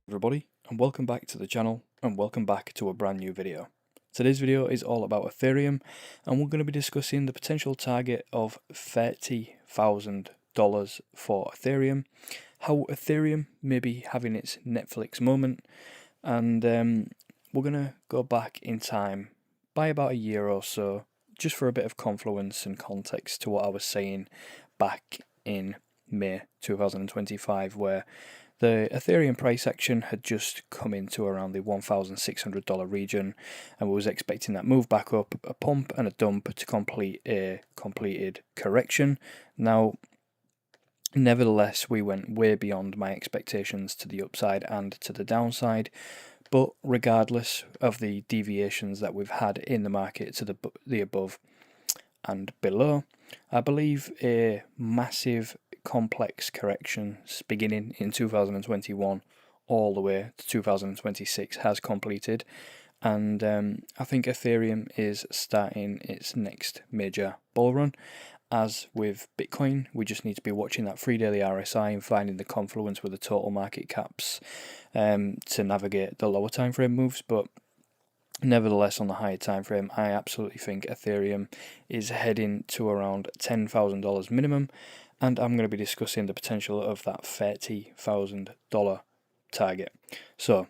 Everybody, and welcome back to the channel, and welcome back to a brand new video. Today's video is all about Ethereum, and we're going to be discussing the potential target of $30,000 for Ethereum, how Ethereum may be having its Netflix moment, and we're going to go back in time by about a year or so, just for a bit of confluence and context to what I was saying back in May 2025, where the Ethereum price action had just come into around the $1,600 region, and we was expecting that move back up, a pump and a dump to complete a completed correction. Now, nevertheless, we went way beyond my expectations to the upside and to the downside. But regardless of the deviations that we've had in the market to the above and below, I believe a massive complex corrections beginning in 2021 all the way to 2026 has completed, and I think Ethereum is starting its next major bull run. As with Bitcoin, we just need to be watching that 3-daily RSI and finding the confluence with the total market caps to navigate the lower time frame moves. But nevertheless, on the higher time frame, I absolutely think Ethereum is heading to around $10,000 minimum, and I'm going to be discussing the potential of that $30,000 target. So,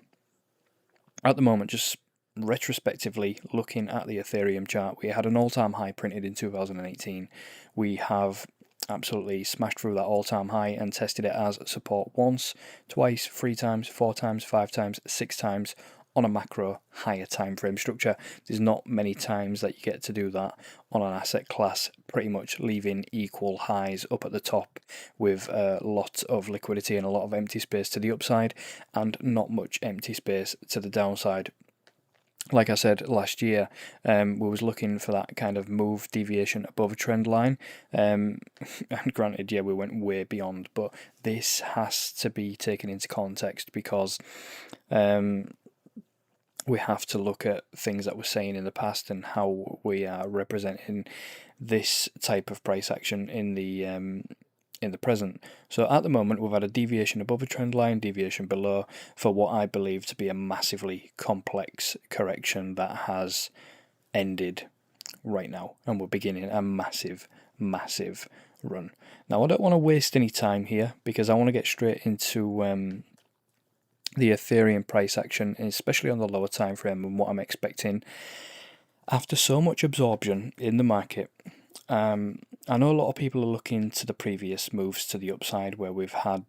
at the moment, just retrospectively looking at the Ethereum chart, we had an all-time high printed in 2018. We have absolutely smashed through that all-time high and tested it as support once, twice, 3 times, 4 times, 5 times, 6 times on a macro higher time frame structure. There's not many times that you get to do that on an asset class, pretty much leaving equal highs up at the top with a lot of liquidity and a lot of empty space to the upside and not much empty space to the downside. Like I said last year, we was looking for that kind of move deviation above a trend line, and granted, yeah, we went way beyond, but this has to be taken into context because we have to look at things that we're saying in the past and how we are representing this type of price action in the present. So at the moment, we've had a deviation above a trend line, deviation below, for what I believe to be a massively complex correction that has ended right now, and we're beginning a massive run. Now, I don't want to waste any time here because I want to get straight into the Ethereum price action, especially on the lower time frame, and what I'm expecting after so much absorption in the market. I know a lot of people are looking to the previous moves to the upside, where we've had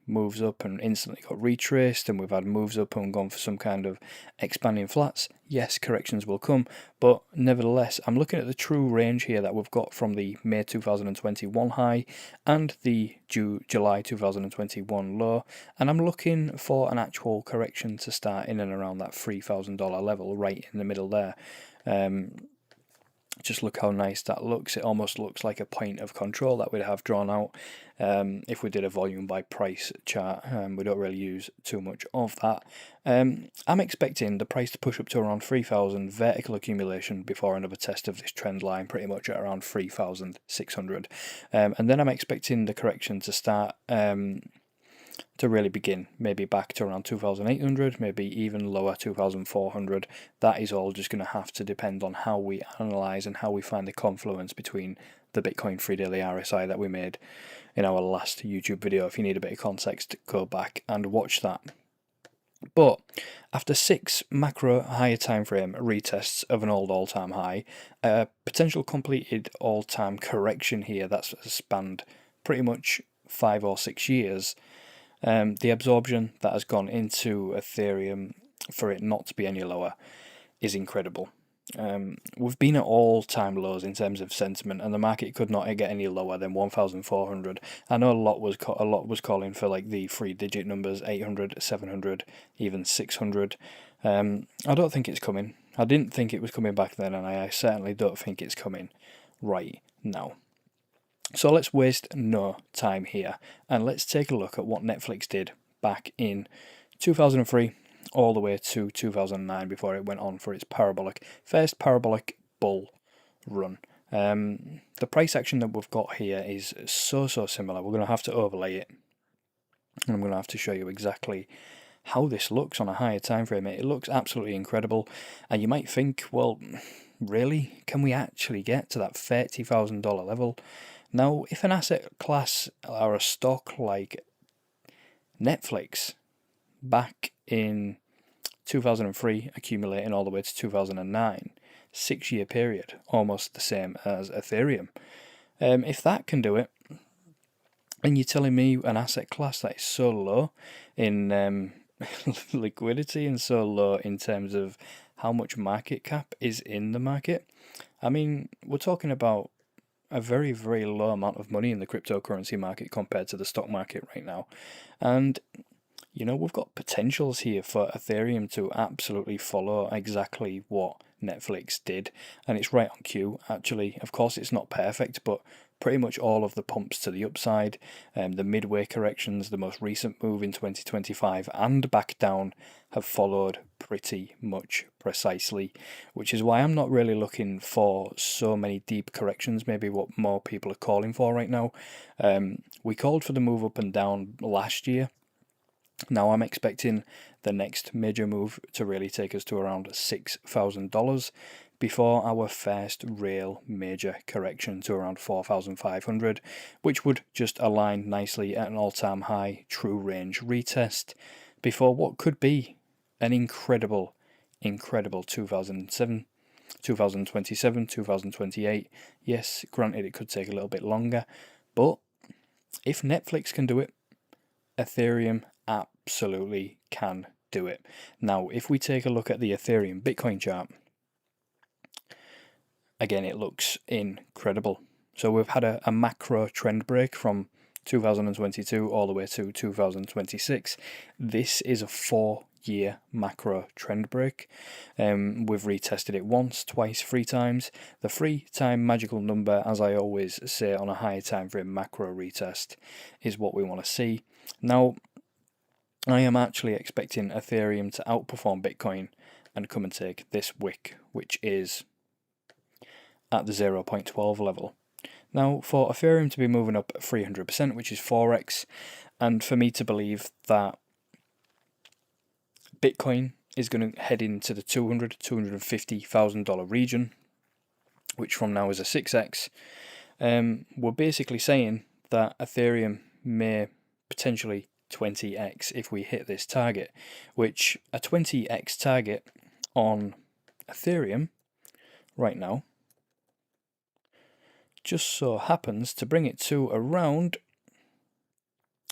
moves up and instantly got retraced, and we've had moves up and gone for some kind of expanding flats. Yes, corrections will come, but nevertheless, I'm looking at the true range here that we've got from the May 2021 high and the July 2021 low, and I'm looking for an actual correction to start in and around that $3,000 level, right in the middle there. Just look how nice that looks. It almost looks like a point of control that we'd have drawn out if we did a volume by price chart. We don't really use too much of that. I'm expecting the price to push up to around 3,000 vertical accumulation before another test of this trend line, pretty much at around 3,600. And then I'm expecting the correction to start to really begin, maybe back to around 2,800, maybe even lower, 2,400. That is all just going to have to depend on how we analyze and how we find the confluence between the Bitcoin 3-daily RSI that we made in our last YouTube video. If you need a bit of context, go back and watch that. But after 6 macro higher time frame retests of an old all-time high, a potential completed all-time correction here that's spanned pretty much 5 or 6 years, the absorption that has gone into Ethereum for it not to be any lower is incredible. We've been at all-time lows in terms of sentiment, and the market could not get any lower than 1,400. I know a lot was calling for like the 3-digit numbers, 800, 700, even 600. I don't think it's coming. I didn't think it was coming back then, and I certainly don't think it's coming right now. So let's waste no time here, and let's take a look at what Netflix did back in 2003 all the way to 2009 before it went on for its first parabolic bull run. The price action that we've got here is so similar. We're going to have to overlay it, and I'm going to have to show you exactly how this looks on a higher time frame, it looks absolutely incredible. And you might think, well, really, can we actually get to that $30,000 level? Now, if an asset class or a stock like Netflix back in 2003 accumulating all the way to 2009, 6-year period, almost the same as Ethereum. If that can do it, and you're telling me an asset class that is so low in liquidity and so low in terms of how much market cap is in the market, I mean, we're talking about a very, very low amount of money in the cryptocurrency market compared to the stock market right now. And we've got potentials here for Ethereum to absolutely follow exactly what Netflix did, and it's right on cue, actually. Of course, it's not perfect, but pretty much all of the pumps to the upside, the midway corrections, the most recent move in 2025, and back down have followed pretty much precisely, which is why I'm not really looking for so many deep corrections, maybe what more people are calling for right now. We called for the move up and down last year. Now I'm expecting the next major move to really take us to around $6,000 before our first real major correction to around 4,500, which would just align nicely at an all-time high true range retest before what could be an incredible 2027, 2028. Yes, granted it could take a little bit longer, but if Netflix can do it, Ethereum absolutely can do it. Now, if we take a look at the Ethereum Bitcoin chart, again, it looks incredible. So we've had a macro trend break from 2022 all the way to 2026. This is a 4-year macro trend break. We've retested it once, twice, 3 times. The 3-time magical number, as I always say on a higher time frame macro retest, is what we want to see. Now, I am actually expecting Ethereum to outperform Bitcoin and come and take this wick, which is at the 0.12 level. Now, for Ethereum to be moving up 300%, which is 4x, and for me to believe that Bitcoin is going to head into the $250,000 region, which from now is a 6x, we're basically saying that Ethereum may potentially 20x if we hit this target, which a 20x target on Ethereum right now just so happens to bring it to around,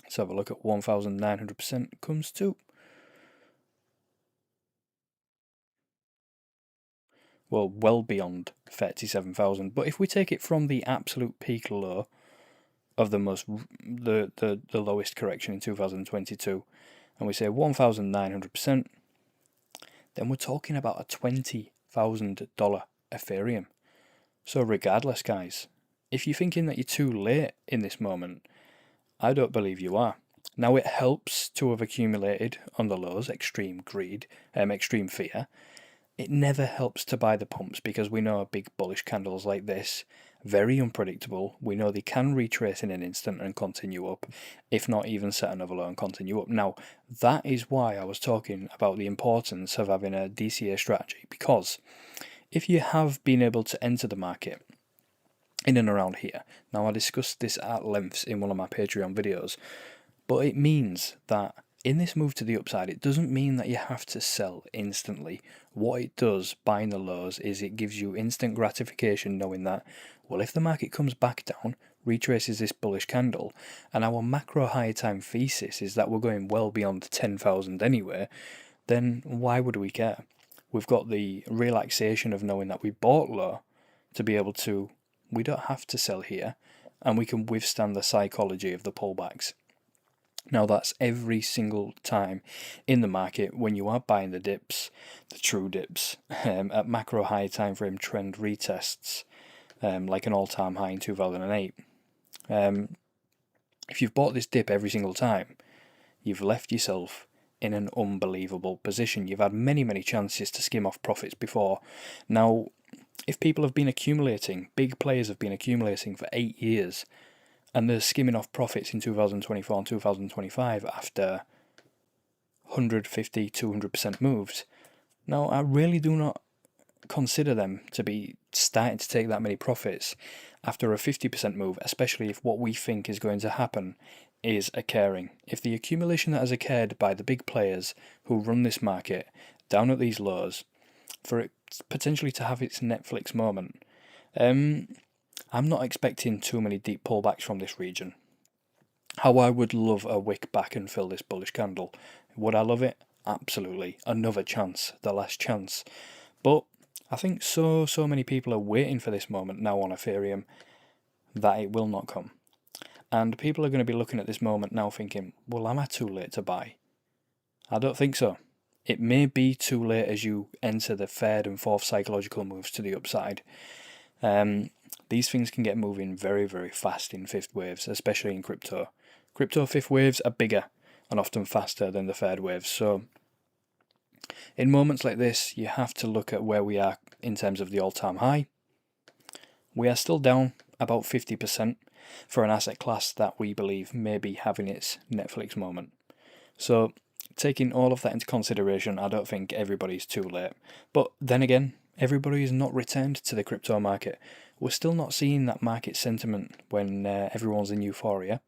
let's have a look at 1,900% comes to, well beyond 37,000. But if we take it from the absolute peak low of the lowest correction in 2022, and we say 1,900%, then we're talking about a $20,000 Ethereum. So regardless, guys, if you're thinking that you're too late in this moment, I don't believe you are. Now, it helps to have accumulated on the lows, extreme greed, extreme fear. It never helps to buy the pumps because we know big bullish candles like this, very unpredictable. We know they can retrace in an instant and continue up, if not even set another low and continue up. Now, that is why I was talking about the importance of having a DCA strategy, because if you have been able to enter the market in and around here, now I discussed this at length in one of my Patreon videos, but it means that in this move to the upside, it doesn't mean that you have to sell instantly. What it does, buying the lows, is it gives you instant gratification knowing that, well, if the market comes back down, retraces this bullish candle, and our macro higher time thesis is that we're going well beyond 10,000 anyway, then why would we care? We've got the relaxation of knowing that we bought low to be able to, we don't have to sell here, and we can withstand the psychology of the pullbacks. Now, that's every single time in the market when you are buying the dips, the true dips, at macro high time frame trend retests, like an all-time high in 2008. If you've bought this dip every single time, you've left yourself in an unbelievable position. You've had many, many chances to skim off profits before. Now, if people have been accumulating, big players have been accumulating for 8 years, and they're skimming off profits in 2024 and 2025 after 150, 200% moves. Now, I really do not consider them to be starting to take that many profits after a 50% move, especially if what we think is going to happen is occurring. If the accumulation that has occurred by the big players who run this market down at these lows, for it potentially to have its Netflix moment, I'm not expecting too many deep pullbacks from this region. How I would love a wick back and fill this bullish candle. Would I love it? Absolutely. Another chance, the last chance. But I think so many people are waiting for this moment now on Ethereum that it will not come. And people are going to be looking at this moment now thinking, well, am I too late to buy? I don't think so. It may be too late as you enter the third and fourth psychological moves to the upside. These things can get moving very, very fast in fifth waves, especially in crypto. Crypto fifth waves are bigger and often faster than the third waves. So in moments like this, you have to look at where we are in terms of the all-time high. We are still down about 50% for an asset class that we believe may be having its Netflix moment. So taking all of that into consideration, I don't think everybody's too late. But then again, everybody is not returned to the crypto market. We're still not seeing that market sentiment when everyone's in euphoria.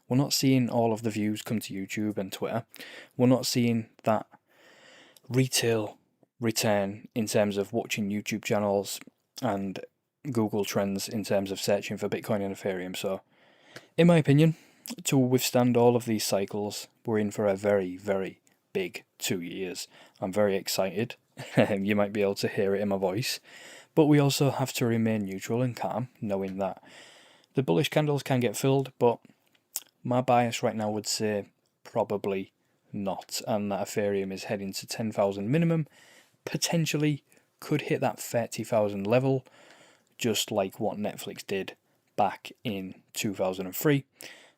We're not seeing all of the views come to YouTube and Twitter. We're not seeing that retail return in terms of watching YouTube channels and Google Trends in terms of searching for Bitcoin and Ethereum. So, in my opinion, to withstand all of these cycles, we're in for a very, very big 2 years. I'm very excited. You might be able to hear it in my voice. But we also have to remain neutral and calm, knowing that the bullish candles can get filled, but my bias right now would say probably not, and that Ethereum is heading to 10,000 minimum, potentially could hit that 30,000 level, just like what Netflix did back in 2003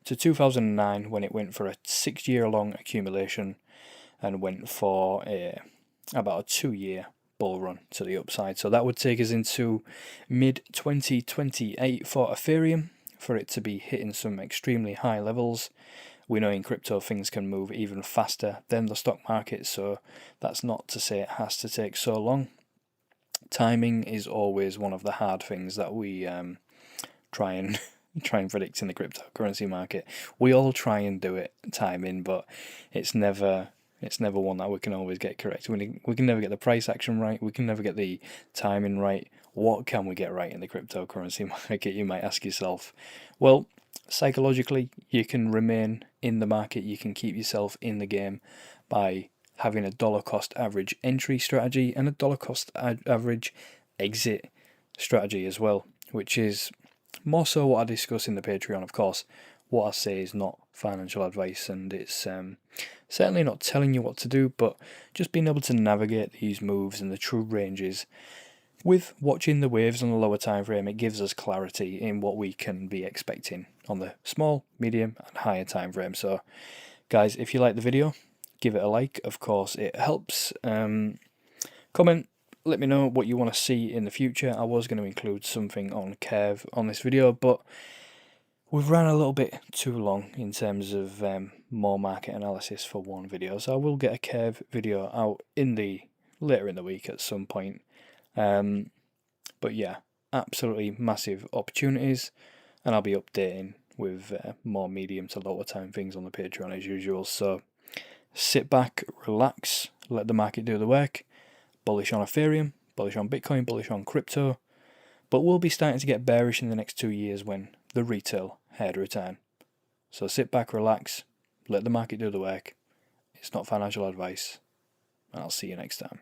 to 2009 when it went for a 6-year-long accumulation and went for about a 2-year bull run to the upside. So that would take us into mid-2028 for Ethereum, for it to be hitting some extremely high levels. We know in crypto things can move even faster than the stock market, so that's not to say it has to take so long. Timing is always one of the hard things that we try and predict in the cryptocurrency market. We all try and do it, timing, but it's never one that we can always get correct. We can never get the price action right. We can never get the timing right. What can we get right in the cryptocurrency market, you might ask yourself? Well, psychologically, you can remain in the market. You can keep yourself in the game by having a dollar cost average entry strategy and a dollar cost average exit strategy as well, which is more so what I discuss in the Patreon, of course. What I say is not financial advice, and it's certainly not telling you what to do, but just being able to navigate these moves and the true ranges. With watching the waves on the lower time frame, it gives us clarity in what we can be expecting on the small, medium, and higher time frame. So, guys, if you like the video, give it a like. Of course, it helps. Comment. Let me know what you want to see in the future. I was going to include something on Curve on this video, but we've ran a little bit too long in terms of more market analysis for one video. So I will get a Curve video out later in the week at some point. But yeah, absolutely massive opportunities, and I'll be updating with more medium to lower time things on the Patreon as usual. So sit back, relax, let the market do the work. Bullish on Ethereum, bullish on Bitcoin, bullish on crypto, but we'll be starting to get bearish in the next 2 years when the retail herd return. So sit back, relax, let the market do the work. It's not financial advice, and I'll see you next time.